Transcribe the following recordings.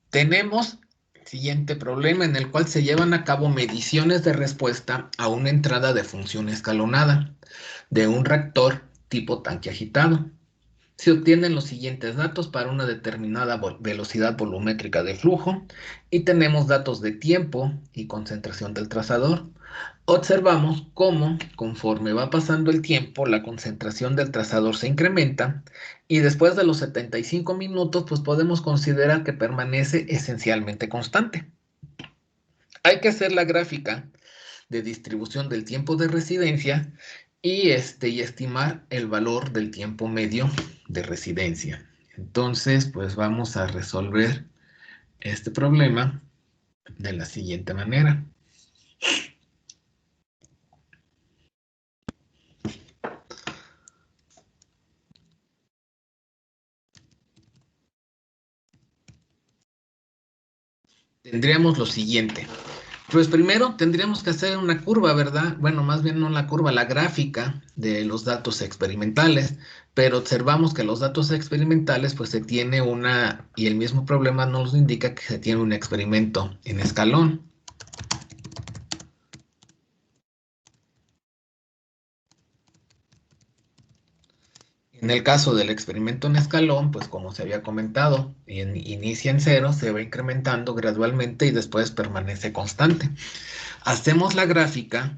Tenemos el siguiente problema en el cual se llevan a cabo mediciones de respuesta a una entrada de función escalonada de un reactor tipo tanque agitado. Se obtienen los siguientes datos para una determinada velocidad volumétrica de flujo y tenemos datos de tiempo y concentración del trazador. Observamos cómo, conforme va pasando el tiempo, la concentración del trazador se incrementa y después de los 75 minutos, pues podemos considerar que permanece esencialmente constante. Hay que hacer la gráfica de distribución del tiempo de residencia y estimar el valor del tiempo medio de residencia. Entonces, pues vamos a resolver este problema de la siguiente manera. Tendríamos lo siguiente. Pues primero tendríamos que hacer una curva, ¿verdad? Bueno, más bien no la curva, la gráfica de los datos experimentales, pero observamos que los datos experimentales pues se tiene y el mismo problema nos indica que se tiene un experimento en escalón. En el caso del experimento en escalón, pues como se había comentado, inicia en cero, se va incrementando gradualmente y después permanece constante. Hacemos la gráfica.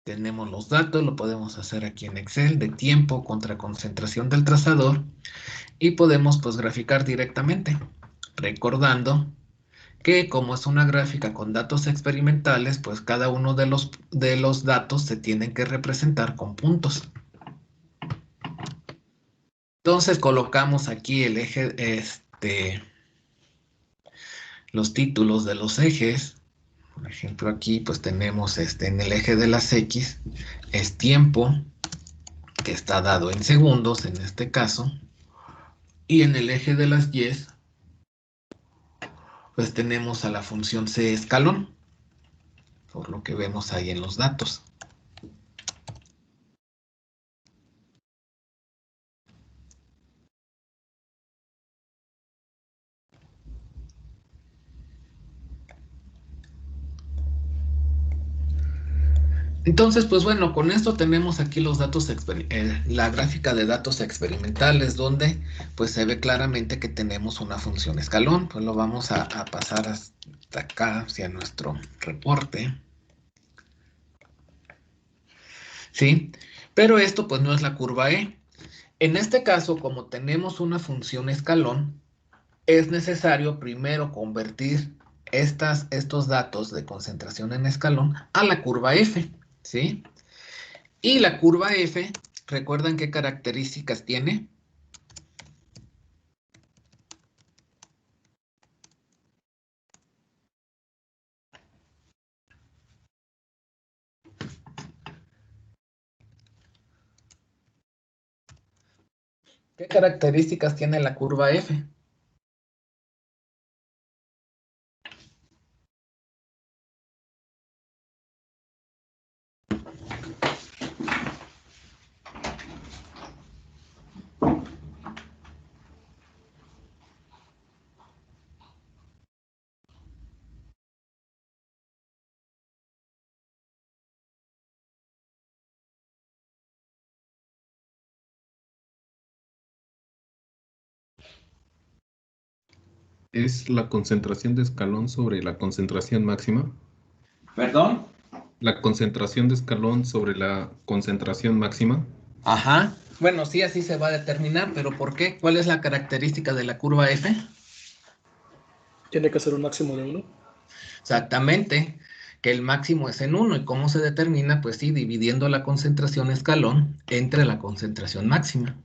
Tenemos los datos, lo podemos hacer aquí en Excel, de tiempo contra concentración del trazador y podemos pues graficar directamente, recordando que como es una gráfica con datos experimentales, pues cada uno de los datos se tienen que representar con puntos. Entonces colocamos aquí el eje, los títulos de los ejes. Por ejemplo, aquí pues tenemos en el eje de las X, es tiempo, que está dado en segundos en este caso, y en el eje de las Y, pues tenemos a la función C escalón, por lo que vemos ahí en los datos. Entonces, pues bueno, con esto tenemos aquí los datos, la gráfica de datos experimentales, donde pues se ve claramente que tenemos una función escalón. Pues lo vamos a pasar hasta acá, hacia nuestro reporte. ¿Sí? Pero esto pues no es la curva E. En este caso, como tenemos una función escalón, es necesario primero convertir estos datos de concentración en escalón a la curva F, ¿sí? Y la curva F, ¿recuerdan qué características tiene? ¿Qué características tiene la curva F? ¿Es la concentración de escalón sobre la concentración máxima? ¿Perdón? ¿La concentración de escalón sobre la concentración máxima? Ajá. Bueno, sí, así se va a determinar, pero ¿por qué? ¿Cuál es la característica de la curva F? Tiene que ser un máximo de 1. Exactamente, que el máximo es en 1. ¿Y cómo se determina? Pues sí, dividiendo la concentración escalón entre la concentración máxima.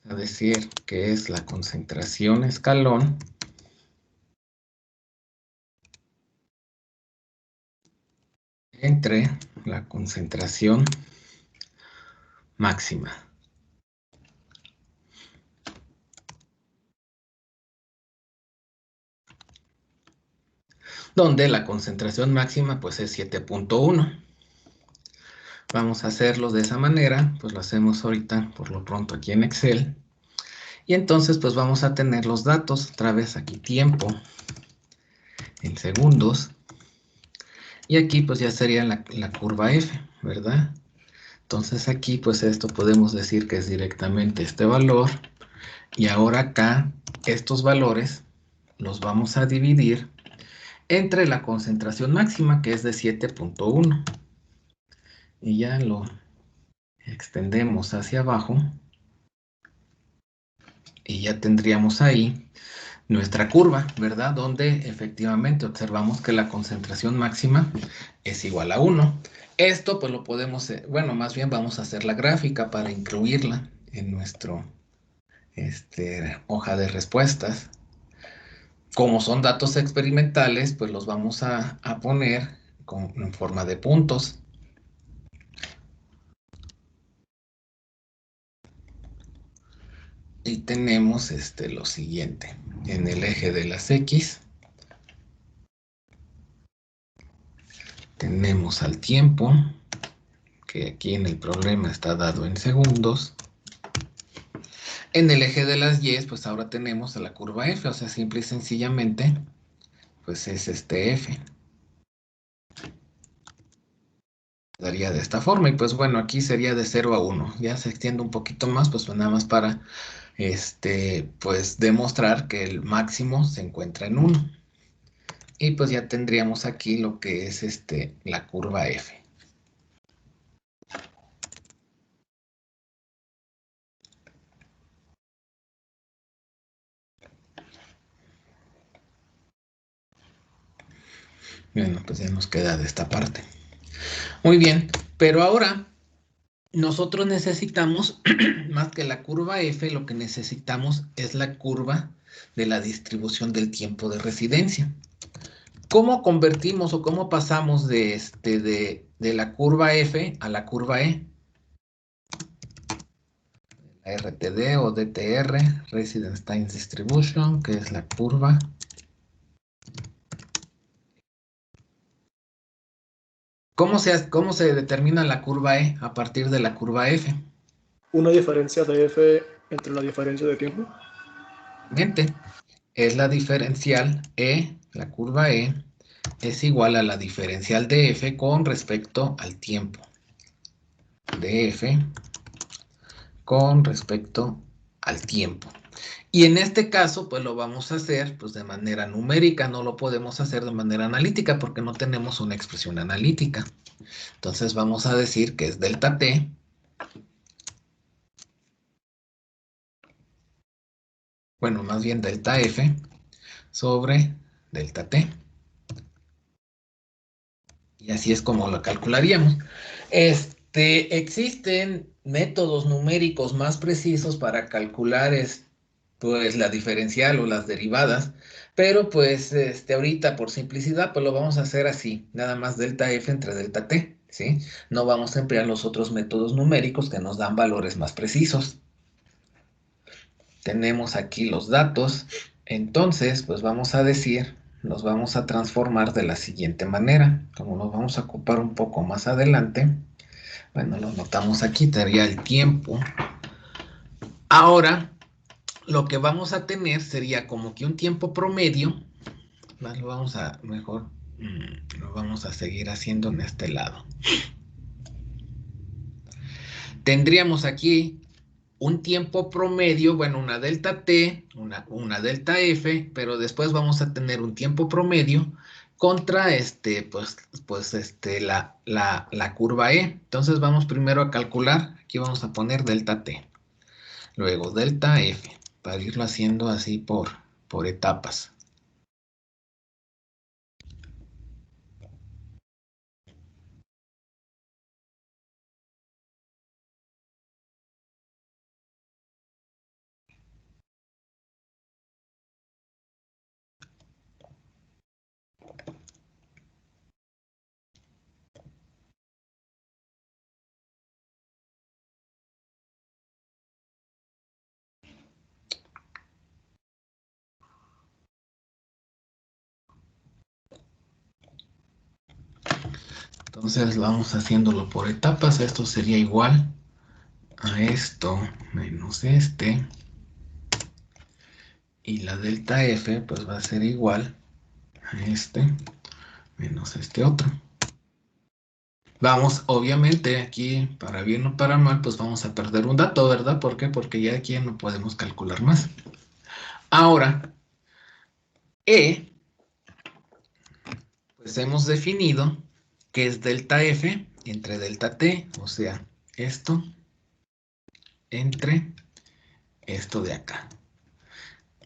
Es decir, que es la concentración escalón entre la concentración máxima. Donde la concentración máxima pues es 7.1. Vamos a hacerlo de esa manera, pues lo hacemos ahorita por lo pronto aquí en Excel. Y entonces pues vamos a tener los datos, otra vez aquí tiempo en segundos. Y aquí pues ya sería la curva F, ¿verdad? Entonces aquí pues esto podemos decir que es directamente este valor. Y ahora acá estos valores los vamos a dividir entre la concentración máxima, que es de 7.1. Y ya lo extendemos hacia abajo. Y ya tendríamos ahí nuestra curva, ¿verdad? Donde efectivamente observamos que la concentración máxima es igual a 1. Esto pues lo podemos, bueno, más bien vamos a hacer la gráfica para incluirla en nuestro hoja de respuestas. Como son datos experimentales, pues los vamos a poner en forma de puntos. Y tenemos lo siguiente. En el eje de las X tenemos al tiempo, que aquí en el problema está dado en segundos. En el eje de las Y, pues ahora tenemos a la curva F, o sea, simple y sencillamente, pues es este F. Daría de esta forma, y pues bueno, aquí sería de 0 a 1. Ya se extiende un poquito más, pues nada más para, pues demostrar que el máximo se encuentra en 1. Y pues ya tendríamos aquí lo que es la curva F. Bueno, pues ya nos queda de esta parte. Muy bien, pero ahora nosotros necesitamos, más que la curva F, lo que necesitamos es la curva de la distribución del tiempo de residencia. ¿Cómo convertimos o cómo pasamos de la curva F a la curva E? La RTD o DTR, Residence Time Distribution, que es la curva. ¿Cómo se determina la curva E a partir de la curva F? Una diferencia de F entre la diferencia de tiempo. Es la diferencial E, la curva E, es igual a la diferencial de F con respecto al tiempo. De F con respecto al tiempo. Y en este caso, pues lo vamos a hacer pues, de manera numérica, no lo podemos hacer de manera analítica porque no tenemos una expresión analítica. Entonces vamos a decir que es delta T bueno, más bien delta F sobre delta T. Y así es como lo calcularíamos. Existen métodos numéricos más precisos para calcular pues, la diferencial o las derivadas, pero pues ahorita por simplicidad pues lo vamos a hacer así, nada más delta F entre delta T, ¿sí? No vamos a emplear los otros métodos numéricos que nos dan valores más precisos. Tenemos aquí los datos, entonces pues vamos a decir, los vamos a transformar de la siguiente manera, como nos vamos a ocupar un poco más adelante. Bueno, lo notamos aquí, tendría el tiempo. Ahora, lo que vamos a tener sería como que un tiempo promedio. Lo vamos a, mejor, lo vamos a seguir haciendo en este lado. Tendríamos aquí un tiempo promedio, bueno, una delta T, una delta F, pero después vamos a tener un tiempo promedio contra la curva E. Entonces vamos primero a calcular, aquí vamos a poner delta T. Luego delta F, para irlo haciendo así por etapas. Entonces vamos haciéndolo por etapas. Esto sería igual a esto menos este. Y la delta F pues va a ser igual a este menos este otro. Vamos, obviamente aquí, para bien o para mal, pues vamos a perder un dato, ¿verdad? ¿Por qué? Porque ya aquí no podemos calcular más. Ahora, E, pues hemos definido que es delta F entre delta T, o sea, esto entre esto de acá.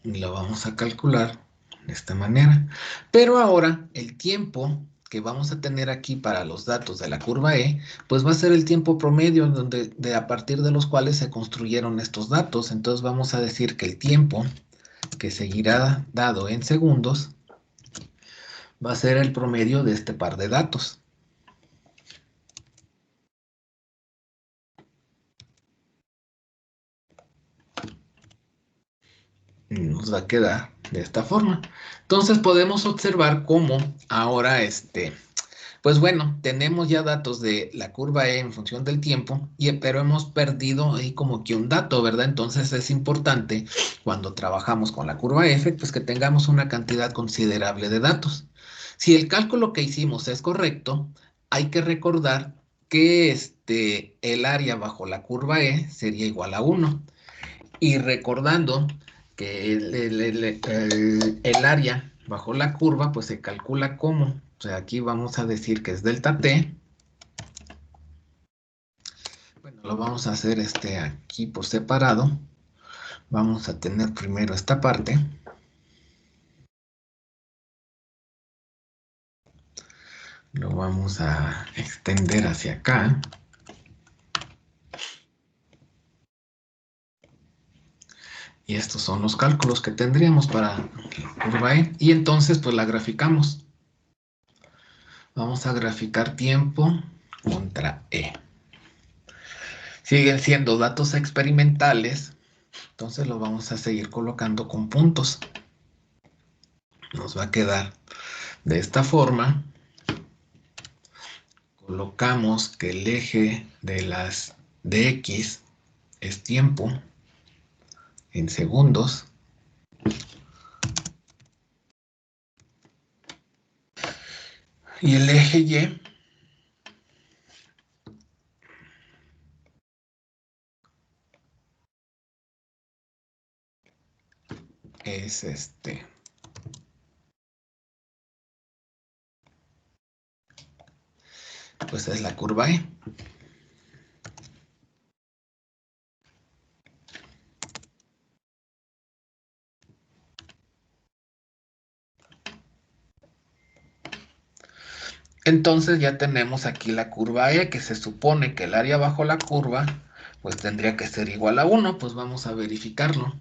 Y lo vamos a calcular de esta manera. Pero ahora, el tiempo que vamos a tener aquí para los datos de la curva E, pues va a ser el tiempo promedio a partir de los cuales se construyeron estos datos. Entonces vamos a decir que el tiempo que seguirá dado en segundos va a ser el promedio de este par de datos. Y nos va a quedar de esta forma. Entonces podemos observar cómo ahora pues bueno, tenemos ya datos de la curva E en función del tiempo, pero hemos perdido ahí como que un dato, ¿verdad? Entonces es importante cuando trabajamos con la curva F, pues que tengamos una cantidad considerable de datos. Si el cálculo que hicimos es correcto, hay que recordar que el área bajo la curva E sería igual a 1. Y recordando que el área bajo la curva, pues se calcula como. O sea, aquí vamos a decir que es delta T. Bueno, lo vamos a hacer aquí por separado. Vamos a tener primero esta parte. Lo vamos a extender hacia acá. Y estos son los cálculos que tendríamos para la curva E. Y entonces, pues la graficamos. Vamos a graficar tiempo contra E. Siguen siendo datos experimentales, entonces lo vamos a seguir colocando con puntos. Nos va a quedar de esta forma. Colocamos que el eje de X es tiempo en segundos. Y el eje Y es pues es la curva E. Entonces ya tenemos aquí la curva E, que se supone que el área bajo la curva pues tendría que ser igual a 1, pues vamos a verificarlo.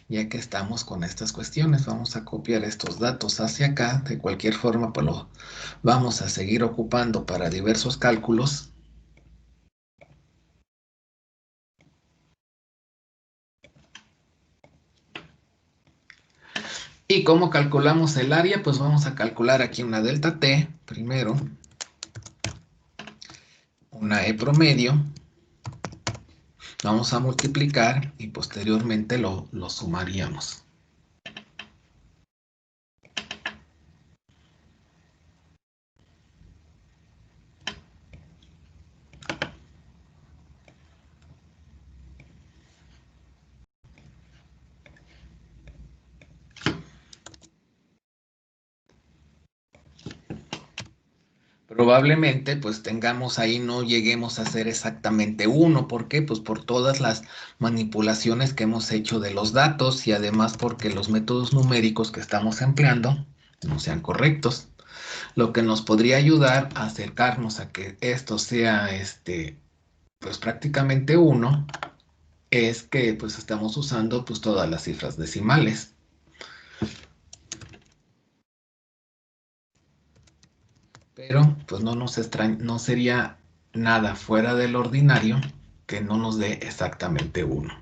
Ya que estamos con estas cuestiones, vamos a copiar estos datos hacia acá. De cualquier forma, pues lo vamos a seguir ocupando para diversos cálculos. ¿Y cómo calculamos el área? Pues vamos a calcular aquí una delta T primero, una E promedio. Vamos a multiplicar y posteriormente lo sumaríamos. Probablemente pues tengamos ahí, no lleguemos a ser exactamente 1. ¿Por qué? Pues por todas las manipulaciones que hemos hecho de los datos y además porque los métodos numéricos que estamos empleando no sean correctos. Lo que nos podría ayudar a acercarnos a que esto sea pues prácticamente 1 es que pues estamos usando pues todas las cifras decimales. Pero pues no sería nada fuera del ordinario que no nos dé exactamente 1.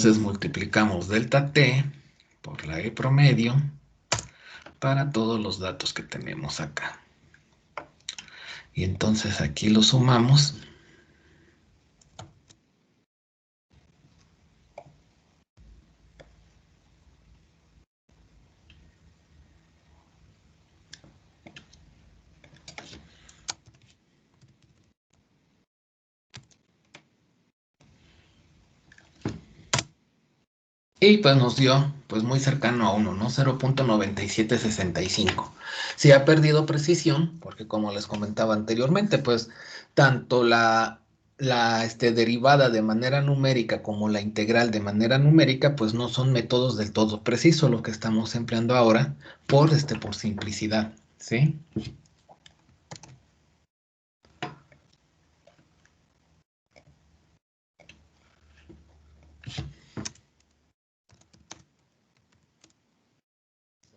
entonces multiplicamos delta t por la E promedio para todos los datos que tenemos acá. Y entonces aquí lo sumamos. Y pues nos dio pues muy cercano a 1, ¿no? 0.9765. Sí ha perdido precisión, porque como les comentaba anteriormente, pues tanto la derivada de manera numérica como la integral de manera numérica, pues no son métodos del todo precisos lo que estamos empleando ahora por simplicidad, ¿sí?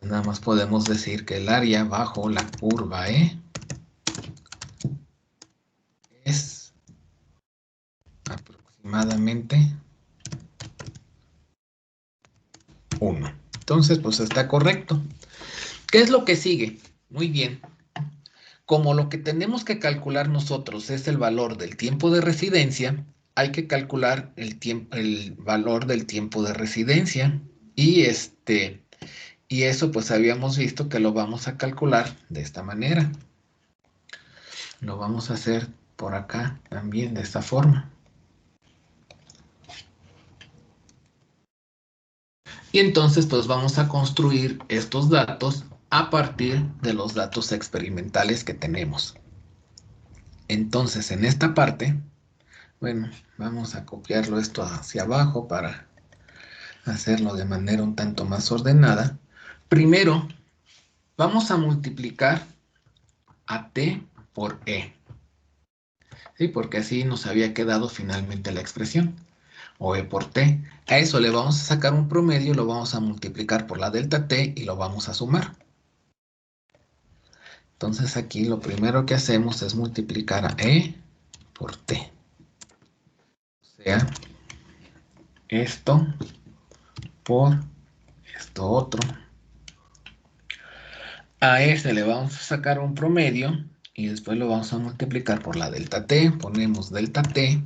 Nada más podemos decir que el área bajo la curva E es aproximadamente 1. Entonces, pues está correcto. ¿Qué es lo que sigue? Muy bien. Como lo que tenemos que calcular nosotros es el valor del tiempo de residencia, hay que calcular el valor del tiempo de residencia. Y eso pues habíamos visto que lo vamos a calcular de esta manera. Lo vamos a hacer por acá también de esta forma. Y entonces pues vamos a construir estos datos a partir de los datos experimentales que tenemos. Entonces en esta parte, bueno, vamos a copiarlo esto hacia abajo para hacerlo de manera un tanto más ordenada. Primero vamos a multiplicar a t por e. ¿Sí? Porque así nos había quedado finalmente la expresión. O e por t. A eso le vamos a sacar un promedio, lo vamos a multiplicar por la delta t y lo vamos a sumar. Entonces aquí lo primero que hacemos es multiplicar a e por t. O sea, esto por esto otro. A este le vamos a sacar un promedio y después lo vamos a multiplicar por la delta t. Ponemos delta t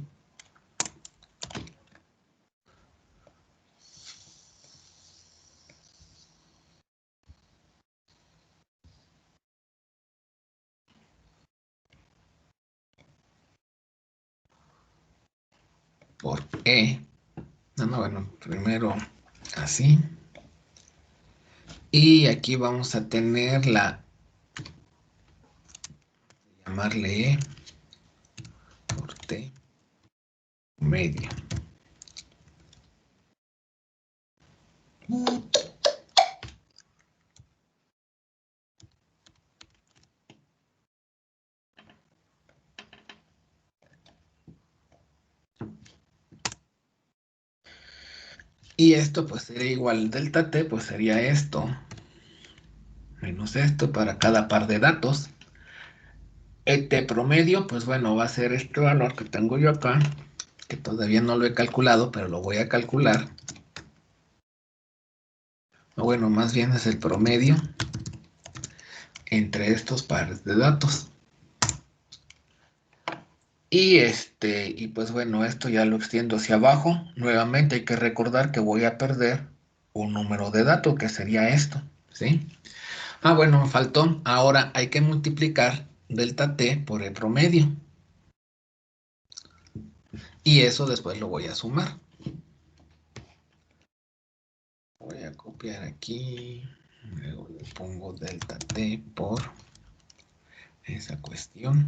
por e. Bueno, primero así. Y aquí vamos a tener llamarle e por t medio. Y esto pues sería igual, delta t pues sería esto, menos esto para cada par de datos. Et promedio, pues bueno, va a ser este valor que tengo yo acá, que todavía no lo he calculado, pero lo voy a calcular. O bueno, más bien es el promedio entre estos pares de datos. Y pues bueno, esto ya lo extiendo hacia abajo. Nuevamente hay que recordar que voy a perder un número de datos, que sería esto, ¿sí? Bueno, me faltó. Ahora hay que multiplicar delta t por el promedio. Y eso después lo voy a sumar. Voy a copiar aquí. Luego le pongo delta t por esa cuestión.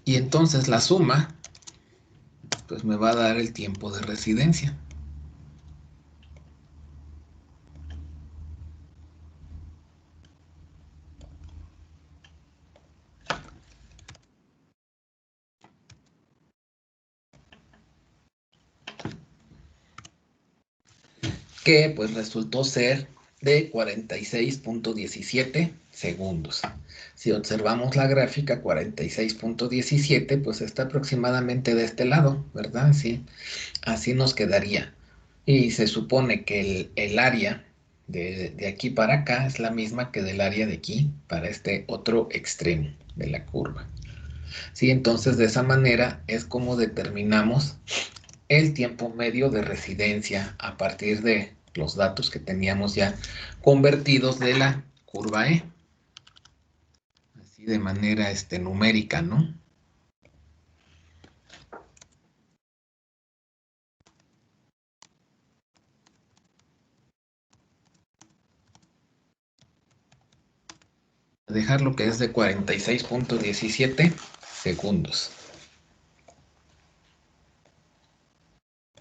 Y entonces la suma, pues me va a dar el tiempo de residencia. que pues resultó ser de 46.17 segundos. Si observamos la gráfica 46.17, pues está aproximadamente de este lado, ¿verdad? Sí, así nos quedaría. Y se supone que el área de aquí para acá es la misma que del área de aquí para este otro extremo de la curva. Sí, entonces de esa manera es como determinamos el tiempo medio de residencia a partir de los datos que teníamos ya convertidos de la curva E. Así de manera numérica, ¿no? Dejar lo que es de 46.17 segundos.